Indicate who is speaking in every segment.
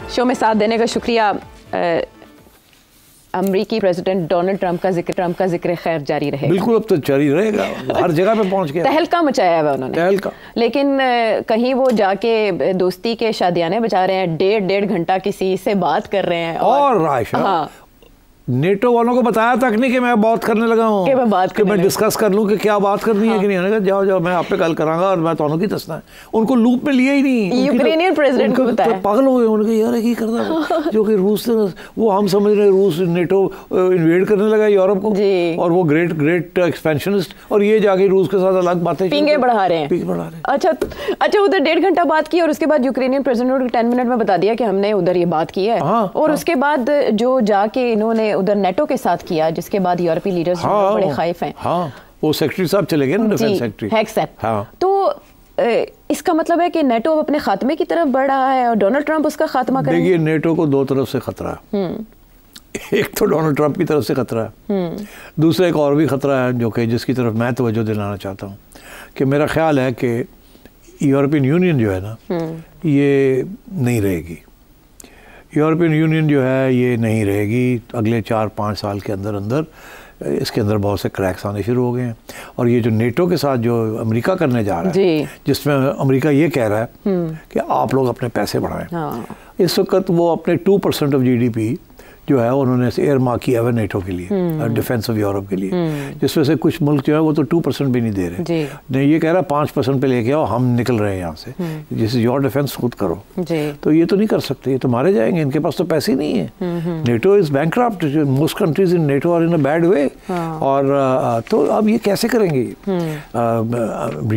Speaker 1: Show में साथ देने का शुक्रिया। अमेरिकी प्रेसिडेंट डोनाल्ड ट्रंप का जिक्र खैर जारी रहेगा।
Speaker 2: बिल्कुल, अब तो जारी रहेगा, हर जगह पे पहुंच गया।
Speaker 1: तहलका मचाया है उन्होंने, तहलका। लेकिन कहीं वो जाके दोस्ती के शादियाने बजा रहे हैं, डेढ़ घंटा किसी से बात कर रहे हैं।
Speaker 2: और आयशा, हाँ, नेटो वालों को बताया तक नहीं कि मैं बात करने लगा हूँ, कि मैं डिस्कस कर लूँ कि क्या बात करनी है कि नहीं। कहा जाओ जाओ, मैं आप पे कल करांगा और मैं दोनों की दसना है। उनको लूप में लिया ही नहीं।
Speaker 1: यूक्रेनियन प्रेसिडेंट को बताया,
Speaker 2: पागल हो गए। उन्होंने यार की करता जो कि रूस से, वो हम समझ रहे रूस नेटो इन्वेड करने लगा यूरोप को, और वो ग्रेट एक्सपेंशनिस्ट, और ये जाके रूस के साथ अलग बातें
Speaker 1: पिंगे बढ़ा रहे हैं। अच्छा, उधर 1.5 घंटा बात की और उसके बाद यूक्रेनियन प्रेसिडेंट ने 10 मिनट में बता दिया कि हमने उधर ये बात की है। और उसके बाद जो जाके इन्होंने उधर नेटो के साथ किया, जिसके बाद यूरोपीय लीडर्स बड़े खौफ हैं।
Speaker 2: वो सेक्रेटरी साहब चले गए ना, डिफेंस सेक्रेटरी।
Speaker 1: तो इसका मतलब है कि नेटो अपने खात्मे की तरफ बढ़ रहा है और डोनाल्ड ट्रंप उसका खात्मा करेंगे।
Speaker 2: देखिए, नेटो को दो तरफ से खतरा है। एक तो डोनाल्ड ट्रंप की तरफ से खतरा है, दूसरा एक और भी खतरा है जो कि जिसकी तरफ मैं तवज्जो दिलाना चाहता हूँ कि मेरा ख्याल है कि यूरोपियन यूनियन जो है ना, ये नहीं रहेगी। यूरोपियन यूनियन जो है ये नहीं रहेगी। अगले 4-5 साल के अंदर अंदर इसके अंदर बहुत से क्रैक्स आने शुरू हो गए हैं। और ये जो नेटो के साथ जो अमेरिका करने जा रहा है, जिसमें अमेरिका ये कह रहा है कि आप लोग अपने पैसे बढ़ाएं। इस वक्त वो अपने 2% ऑफ GDP जो है उन्होंने एयर मार्क किया है नेटो के लिए, डिफेंस ऑफ यूरोप के लिए, जिसमें से कुछ मुल्क जो है वो तो 2% भी नहीं दे रहे। नहीं, ये कह रहा है 5% पे लेके आओ, हम निकल रहे हैं यहाँ से, जिस योर डिफेंस खुद करो। तो ये तो नहीं कर सकते, ये तो मारे जाएंगे, इनके पास तो पैसे ही नहीं है। NATO is bankrupt, most countries in NATO are in a bad way. और तो अब ये कैसे करेंगे?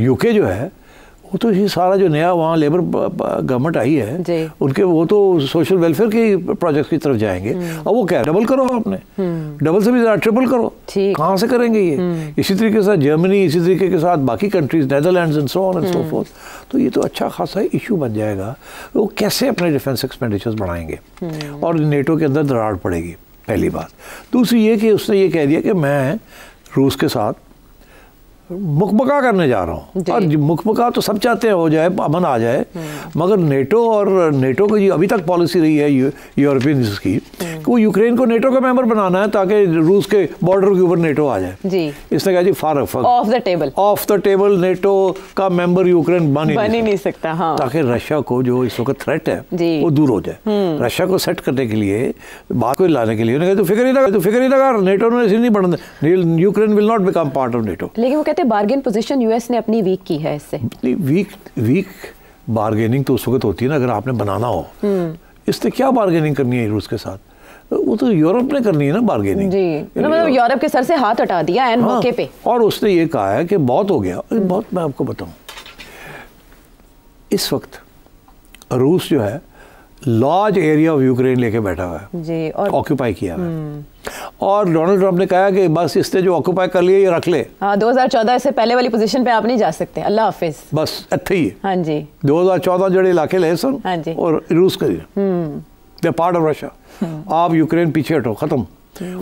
Speaker 2: यूके जो है वो तो ये सारा जो नया वहाँ लेबर गवर्नमेंट आई है उनके, वो तो सोशल वेलफेयर के प्रोजेक्ट की तरफ जाएंगे। और वो क्या डबल करो आपने, डबल से भी ज़्यादा ट्रिपल करो। कहाँ से करेंगे ये? इसी तरीके से जर्मनी, इसी तरीके के साथ बाकी countries, Netherlands and so on and so forth. तो ये तो अच्छा खासा इशू बन जाएगा। वो कैसे अपने डिफेंस एक्सपेंडिचर्स बढ़ाएंगे और नेटो के अंदर दरार पड़ेगी, पहली बात। दूसरी ये कि उसने ये कह दिया कि मैं रूस के साथ मुकबका करने जा रहा हूँ। और मुकबका तो सब चाहते हैं हो जाए, अमन आ जाए, मगर नेटो की अभी तक पॉलिसी रही है यूरोपियन की कि वो यूक्रेन को नेटो का मेंबर बनाना है ताकि रूस के बॉर्डर के ऊपर नेटो आ जाए। इसने कहा जी ऑफ द टेबल नेटो का मेंबर यूक्रेन बन ही नहीं सकता। ताकि रशिया को जो इस वक्त थ्रेट है वो दूर हो जाए। रशिया को सेट करने के लिए, बात को लाने के लिए उन्होंने कहा तो फिक्र ही लगा, नेटो ने ऐसे नहीं बढ़ना, Ukraine will not become part of NATO.
Speaker 1: लेकिन बार्गेन पोजीशन यूएस ने अपनी वीक की है इससे।
Speaker 2: वीक बार्गेनिंग तो उस वक्त होती है ना अगर आपने बनाना हो। इससे क्या बार्गेनिंग करनी है रूस के साथ? वो तो यूरोप ने करनी है ना बार्गेनिंग।
Speaker 1: मतलब यूरोप के सर से हाथ हटा दिया एंड मौके पे।
Speaker 2: और उसने ये कहा है कि बहुत हो गया, बहुत। मैं आपको बताऊं, इस वक्त रूस जो है लार्ज एरिया ऑफ यूक्रेन लेके बैठा हुआ है, और ऑक्यूपाई किया हुआ है। और डोनाल्ड ट्रंप ने कहा कि बस इसने जो ऑक्यूपाई कर लिया ये रख ले।
Speaker 1: 2014 से पहले वाली पोजीशन पे आप नहीं जा सकते, अल्लाह हाफिज,
Speaker 2: बस इत्थे ही है।
Speaker 1: हाँ जी,
Speaker 2: 2014 जो इलाके ले सन, हाँ जी, और रूस के पार्ट ऑफ रशिया। आप यूक्रेन पीछे हटो, खत्म।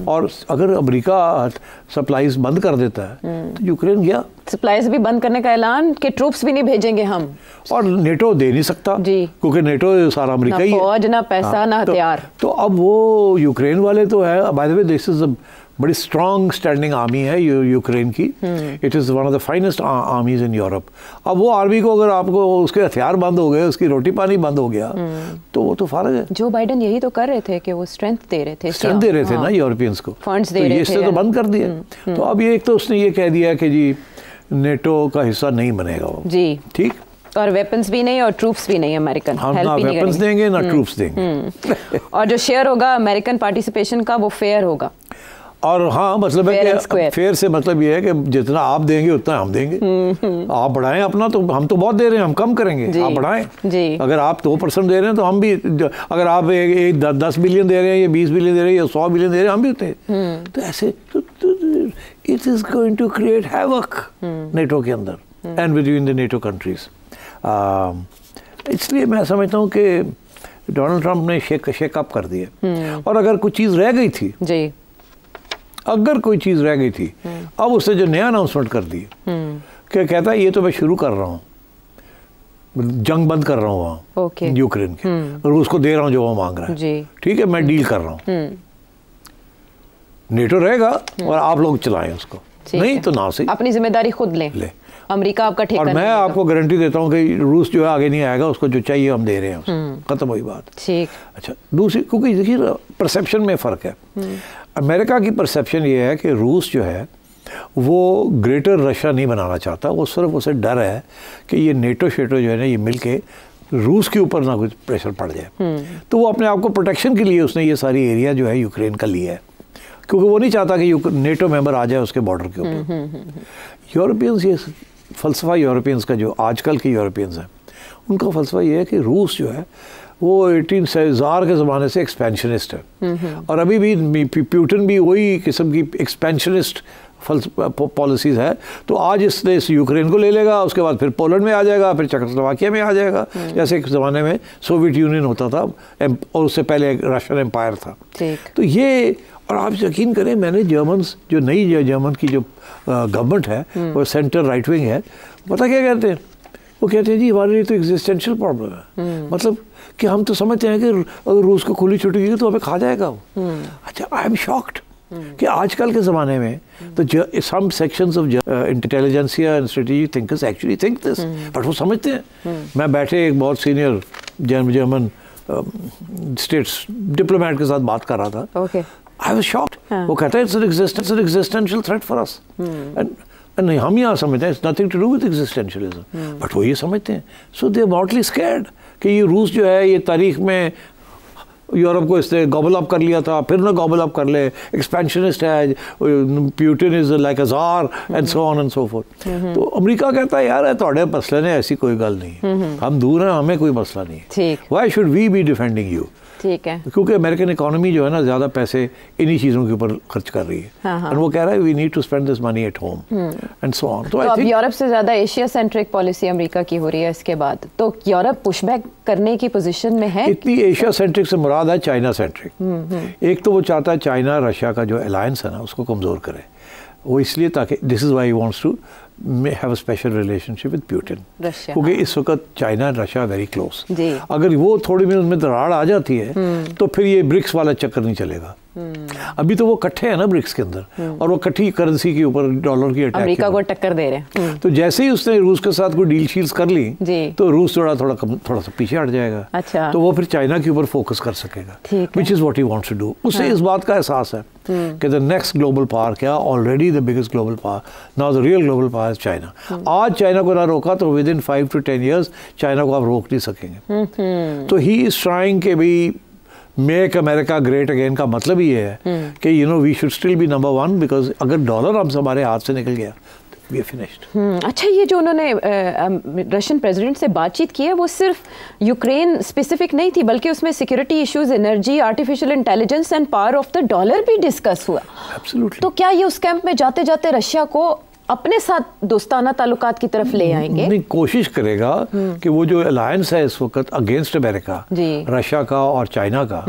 Speaker 2: और अगर अमेरिका सप्लाईज बंद कर देता है तो यूक्रेन गया।
Speaker 1: सप्लाईज भी बंद करने का ऐलान कि ट्रूप्स भी नहीं भेजेंगे हम।
Speaker 2: और नेटो दे नहीं सकता क्योंकि नेटो सारा अमेरिका ही है,
Speaker 1: ना फौज, ना पैसा, ना हथियार।
Speaker 2: तो अब वो यूक्रेन वाले तो है, by the way this is a बड़ी स्ट्रॉन्ग स्टैंडिंग आर्मी है यूक्रेन की। It is one of the finest आर्मीज in Europe. अब वो आर्मी को अगर आपको उसके हथियार बंद हो गए, उसकी रोटी पानी बंद हो गया, तो वो तो फारग है।
Speaker 1: जो बाइडेन यही तो कर रहे थे कि वो स्ट्रेंथ दे रहे थे,
Speaker 2: ना यूरोपियंस को,
Speaker 1: फंड्स दे रहे थे,
Speaker 2: इससे तो बंद कर दिया। तो अब ये एक तो उसने ये कह दिया कि जी नेटो का हिस्सा नहीं बनेगा वो जी, ठीक।
Speaker 1: और वेपन्स भी नहीं और ट्रूप्स भी नहीं, अमेरिकन
Speaker 2: हम ना वेपन्स देंगे ना ट्रूप्स देंगे।
Speaker 1: और जो शेयर होगा अमेरिकन पार्टिसिपेशन का वो फेयर होगा।
Speaker 2: और हाँ, मतलब है कि फेयर से मतलब ये है कि जितना आप देंगे उतना हम देंगे। आप बढ़ाएं अपना, तो हम तो बहुत दे रहे हैं, हम कम करेंगे, आप बढ़ाएं। अगर आप 2% दे रहे हैं तो हम भी, अगर आप 10 बिलियन दे रहे हैं या 20 बिलियन दे रहे हैं या 100 बिलियन दे रहे हैं, हम भी उतने। तो ऐसे it is going to create havoc NATO के अंदर and between the NATO countries. इसलिए मैं समझता हूँ कि डोनाल्ड ट्रंप ने शेकअप कर दिया। और अगर कुछ चीज़ रह गई थी, अगर कोई चीज़ रह गई थी, अब उसने जो नया अनाउंसमेंट कर दी कि कहता है ये तो मैं शुरू कर रहा हूँ, जंग बंद कर रहा हूँ वहाँ यूक्रेन के, रूस को दे रहा हूँ जो वो मांग रहा है, ठीक है, मैं डील कर रहा हूँ, नेटो रहेगा और आप लोग चलाएं उसको, नहीं तो ना सही,
Speaker 1: अपनी जिम्मेदारी खुद लें, अमेरिका आपका ठेका।
Speaker 2: और मैं आपको गारंटी देता हूँ कि रूस जो है आगे नहीं आएगा, उसको जो चाहिए हम दे रहे हैं उसको, खत्म हुई बात।
Speaker 1: ठीक।
Speaker 2: अच्छा, दूसरी, क्योंकि देखिए परसेप्शन में फ़र्क है। अमेरिका की परसेप्शन ये है कि रूस जो है वो ग्रेटर रशिया नहीं बनाना चाहता, वो सिर्फ उसे डर है कि ये नेटो शेटो जो है ना, ये मिलके रूस के ऊपर ना कुछ प्रेशर पड़ जाए, तो वो अपने आप को प्रोटेक्शन के लिए उसने ये सारी एरिया जो है यूक्रेन का लिया है, क्योंकि वो नहीं चाहता कि नेटो मेंबर आ जाए उसके बॉर्डर के ऊपर। यूरोपियंस, ये फ़लसफ़ा यूरोपियंस का, जो आजकल के यूरोपियंस हैं, उनका फ़लसफ़ा ये है कि रूस जो है वो 18 के ज़माने से एक्सपेंशनिस्ट है, और अभी भी प्यूटिन भी वही किस्म की एक्सपेंशनिस्ट पॉलिसीज़ है। तो आज इसने इस यूक्रेन को ले लेगा, उसके बाद फिर पोलैंड में आ जाएगा, फिर चेकोस्लोवाकिया में आ जाएगा, जैसे एक ज़माने में सोवियत यूनियन होता था और उससे पहले रशियन एम्पायर था। तो ये, और आप यकीन करें, मैंने जर्मन्स, जो नई जर्मन की जो गवर्नमेंट है वो सेंटर राइट विंग है, पता क्या कहते हैं? वो कहते हैं जी हमारे लिए तो एग्जिस्टेंशियल प्रॉब्लम है, मतलब कि हम तो समझते हैं कि अगर रूस को खुली छुट्टी तो हमें खा जाएगा वो। अच्छा, आई एम शॉक्ड कि आजकल के ज़माने में तो some sections of intelligentsia and strategy thinkers actually think this, but वो समझते हैं। मैं बैठे एक बहुत सीनियर जर्मन स्टेट्स डिप्लोमेट के साथ बात कर रहा था, I was shocked. वो कहता है it's an existential threat for us. And हम यहाँ समझते हैं it's nothing to do with existentialism. But वो ये समझते हैं. So they are mortally scared कि ये रूस जो है ये तारीख में यूरोप को इसने गॉबल अप कर लिया था, फिर ना गॉबल अप कर ले, एक्सपेंशनिस्ट है, Putin is like a czar and so on and so forth. तो अमेरिका कहता है यार थोड़े मसले ने ऐसी कोई गल नहीं, हम दूर हैं, हमें कोई मसला नहीं, why should we be defending you.
Speaker 1: ठीक है,
Speaker 2: क्योंकि अमेरिकन इकोनॉमी जो है ना ज़्यादा पैसे इन्हीं चीज़ों के ऊपर खर्च कर रही है, और वो कह रहा है we need to spend this money at home and so on. तो
Speaker 1: अब यूरोप से ज़्यादा एशिया सेंट्रिक पॉलिसी अमेरिका की हो रही है इसके बाद, तो यूरोप पुशबैक करने की पोजीशन में है।
Speaker 2: इतनी एशिया सेंट्रिक से मुराद है चाइना सेंट्रिक। एक तो वो चाहता है चाइना रशिया का जो अलायंस है ना उसको कमज़ोर करे, वो इसलिए ताकि this is why he wants to have a special relationship with Putin, क्योंकि इस वक्त China and Russia very close. अगर वो थोड़ी भी उसमें दरार आ जाती है तो फिर ये ब्रिक्स वाला चक्कर नहीं चलेगा। अभी तो वो इकट्ठे हैं ना ब्रिक्स के अंदर, और वो इकट्ठी करेंसी के ऊपर डॉलर की अटैक
Speaker 1: अमेरिका को टक्कर दे रहे हैं।
Speaker 2: तो जैसे ही उसने रूस के साथ कोई डील शील्स कर ली तो रूस थोड़ा सा पीछे हट जाएगा।
Speaker 1: अच्छा।
Speaker 2: तो वो फिर चाइना के ऊपर फोकस कर सकेगा, which is what he wants to do. उसे इस बात का एहसास है कि द नेक्स्ट ग्लोबल पावर, क्या already the biggest global power, now the real global power is China. आज चाइना को ना रोका तो within 5 to 10 years China को आप रोक नहीं सकेंगे। तो ही इज ट्राइंग के भी मेक अमेरिका ग्रेट अगेन का मतलब ये है कि you know we should still be number 1, because अगर डॉलर अब हमारे हाथ से निकल गया वी आर फिनिश्ड।
Speaker 1: अच्छा, ये जो उन्होंने रशियन प्रेसिडेंट से बातचीत की है वो सिर्फ यूक्रेन स्पेसिफिक नहीं थी, बल्कि उसमें security issues, energy, artificial intelligence and power of the dollar भी डिस्कस हुआ।
Speaker 2: एब्सोल्युटली।
Speaker 1: तो क्या ये उस कैंप में जाते जाते रशिया को अपने साथ दोस्ताना ताल्लुकात की तरफ ले आएंगे?
Speaker 2: नहीं, कोशिश करेगा कि वो जो अलायंस है इस वक्त अगेंस्ट अमेरिका, रशिया का और चाइना का,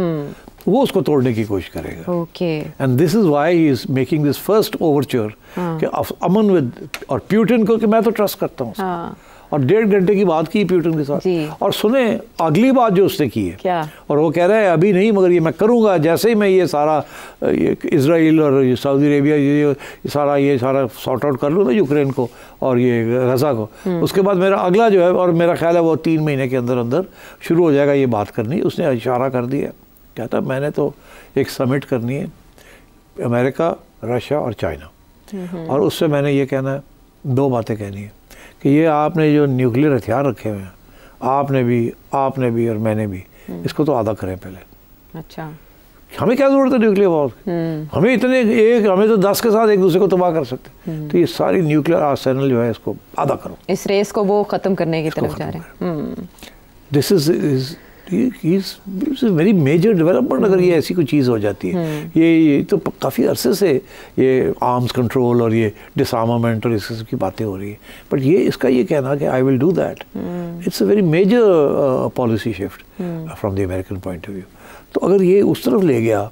Speaker 2: वो उसको तोड़ने की कोशिश करेगा।
Speaker 1: Okay.
Speaker 2: And this is why he is making this first overture कि अमन विद और प्यूटिन को, कि मैं तो ट्रस्ट करता हूँ। और 1.5 घंटे की बात की प्यूटिन के साथ, और सुने अगली बात जो उसने की है
Speaker 1: क्या?
Speaker 2: और वो कह रहा है अभी नहीं, मगर ये मैं करूँगा जैसे ही मैं ये सारा इजराइल और सऊदी अरेबिया ये सारा सॉर्ट आउट कर लूँ ना यूक्रेन को और ये गजा को, उसके बाद मेरा अगला जो है, और मेरा ख्याल है वो 3 महीने के अंदर अंदर शुरू हो जाएगा ये बात करनी। उसने इशारा कर दिया, कहता मैंने तो एक समिट करनी है अमेरिका, रशिया और चाइना, और उससे मैंने ये कहना है, 2 बातें कहनी है कि ये आपने जो न्यूक्लियर हथियार रखे हुए हैं, आपने भी और मैंने भी, इसको तो आधा करें पहले।
Speaker 1: अच्छा।
Speaker 2: हमें क्या ज़रूरत है न्यूक्लियर वॉर? हमें तो 10 के साथ एक दूसरे को तबाह कर सकते। तो ये सारी न्यूक्लियर आर्सेनल जो है इसको आधा करो।
Speaker 1: इस रेस को वो ख़त्म करने की तरफ जा रहे हैं।
Speaker 2: This is very major development. अगर ये ऐसी कोई चीज़ हो जाती है, ये तो काफ़ी अरसे से ये आर्म्स कंट्रोल और ये डिसआर्मामेंट और इस किस्म की बातें हो रही है, बट ये इसका ये कहना कि I will do that, it's a very major policy shift from the American point of view. तो अगर ये उस तरफ ले गया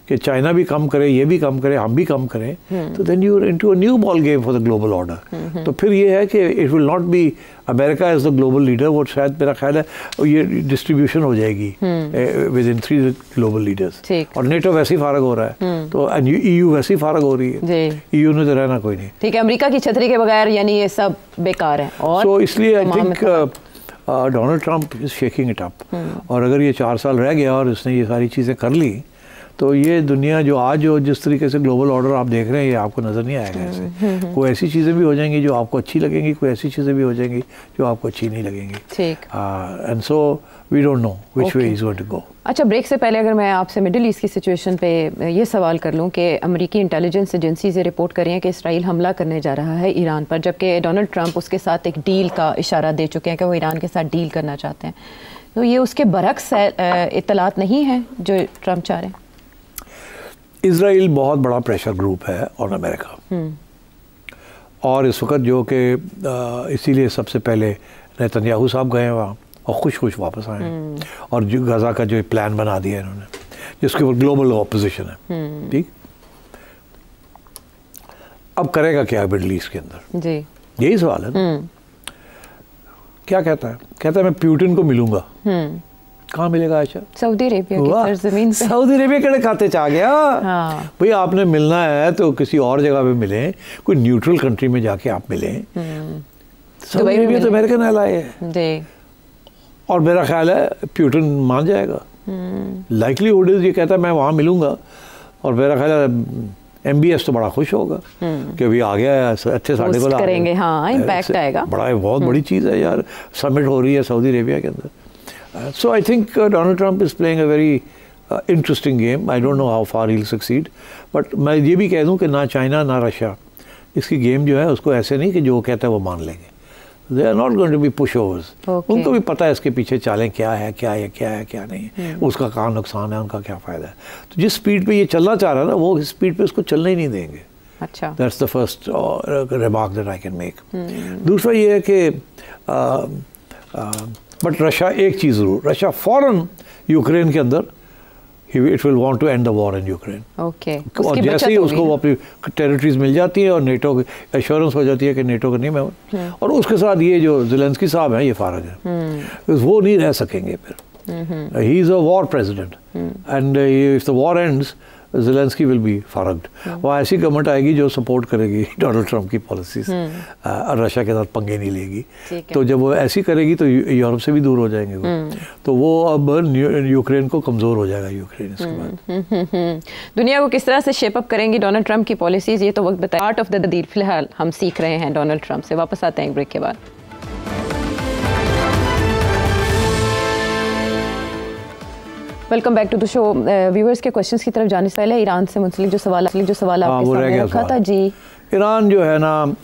Speaker 2: कि चाइना भी कम करे, ये भी कम करे, हम भी कम करें, तो then you are into a new ball game for the global order. तो फिर ये है कि it will not be America as the global leader, वो शायद मेरा ख्याल है ये डिस्ट्रीब्यूशन हो जाएगी विद इन 3 ग्लोबल लीडर्स। और नेटो वैसे ही फारग हो रहा है, तो EU वैसे ही फारग हो रही है, EU ने तो रहना कोई नहीं।
Speaker 1: ठीक है, अमेरिका की छतरी के बगैर यानी ये सब बेकार है। और
Speaker 2: सो इसलिए I think Donald Trump is shaking it up. और अगर ये 4 साल रह गया और उसने ये सारी चीज़ें कर ली, तो ये दुनिया जो आज जो जिस तरीके से ग्लोबल ऑर्डर आप देख रहे हैं, ये आपको नज़र नहीं आएगा ऐसे। कोई ऐसी चीज़ें भी हो जाएंगी जो आपको अच्छी लगेंगी, कोई ऐसी चीज़ें भी हो जाएंगी जो आपको अच्छी नहीं लगेंगी।
Speaker 1: ठीक।
Speaker 2: And so we don't know which way is going to go.
Speaker 1: अच्छा, ब्रेक से पहले अगर मैं आपसे मिडिल ईस्ट की सिचुएशन पे ये सवाल कर लूँ कि अमेरिकी इंटेलिजेंस एजेंसी से रिपोर्ट कर रही है कि इसराइल हमला करने जा रहा है ईरान पर, जबकि डोनाल्ड ट्रंप उसके साथ एक डील का इशारा दे चुके हैं कि वो ईरान के साथ डील करना चाहते हैं। तो ये उसके बरक्स इत्तलात नहीं है जो ट्रंप चाह रहे हैं?
Speaker 2: इज़राइल बहुत बड़ा प्रेशर ग्रुप है ऑन अमेरिका, और इस वक्त जो कि इसीलिए सबसे पहले नेतन्याहू साहब गए वहाँ और खुश वापस आए हैं, और जो गज़ा का जो प्लान बना दिया इन्होंने, जिसके ऊपर ग्लोबल ऑपोजिशन है। ठीक, अब करेगा क्या मिडल ईस्ट के अंदर? जी, यही सवाल है ना। क्या कहता है? कहता है मैं पुतिन को मिलूंगा। कहाँ मिलेगा? अच्छा, सऊदी अरेबिया की सरजमीन पे। सऊदी अरेबिया के खाते च आ गया। हाँ। भाई आपने मिलना है तो किसी और जगह पे मिले, कोई न्यूट्रल कंट्री में जाके आप मिले। सऊदी अरेबिया तो अमेरिकन एलाय है, और मेरा ख्याल है पुतिन मान जाएगा। लाइकलीहुड इज, ये कहता है मैं वहाँ मिलूंगा, और मेरा ख्याल है MBS तो बड़ा खुश होगा कि अभी आ गया है, अच्छे साढ़े को
Speaker 1: करेंगे। हाँ, इम्पैक्ट आएगा।
Speaker 2: बड़ा बहुत बड़ी चीज़ है यार, समिट हो रही है सऊदी अरेबिया के अंदर। So I think Donald Trump is playing a very interesting game. I don't know how far he'll succeed, but मैं ये भी कह दूँ कि ना चाइना ना रशिया इसकी गेम जो है उसको ऐसे नहीं कि जो कहता है वो मान लेंगे। They are not going to be pushovers. उनको भी पता है इसके पीछे चालें क्या है क्या नहीं, उसका कहाँ नुकसान है, उनका क्या फ़ायदा है। तो जिस स्पीड पे ये चलना चाह रहा है ना, वो स्पीड पे उसको चलने ही नहीं देंगे। अच्छा, That's the first remark that I can make. दूसरा ये है कि बट रशिया एक चीज़ ज़रूर, रशिया फ़ौरन यूक्रेन के अंदर it will want to end the war in Ukraine. Okay, और जैसे ही उसको वो अपनी टेरिटरीज मिल जाती है और नेटो की एश्योरेंस हो जाती है कि नेटो का नहीं मैं, और उसके साथ ये जो ज़ेलेंस्की साहब हैं ये फारग हैं, वो नहीं रह सकेंगे फिर। He is a war president, and if the war ends Zelensky will be forged. वहाँ ऐसी गवर्नमेंट आएगी जो सपोर्ट करेगी डोनाल्ड ट्रंप की पॉलिसीज, और रशिया के साथ पंगे नहीं लेगी। तो जब वो ऐसी करेगी तो यूरोप से भी दूर हो जाएंगे वो, तो वो अब यूक्रेन को कमज़ोर हो जाएगा यूक्रेन इसके बाद।
Speaker 1: दुनिया को किस तरह से शेप अप करेंगी डोनाल्ड ट्रंप की पॉलिसीज़, ये तो वक्त बताए। पार्ट ऑफ द डील फिलहाल हम सीख रहे हैं डोनाल्ड ट्रंप से। वापस आते हैं एक ब्रेक के बाद। Welcome back to the show. Viewers के क्वेश्चंस की तरफ जाने से पहले ईरान से मुंसलिक जो सवाल आपके सामने रखा था जी।
Speaker 2: ईरान जो है ना,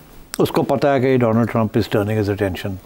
Speaker 2: उसको पता है कि Donald Trump is turning his attention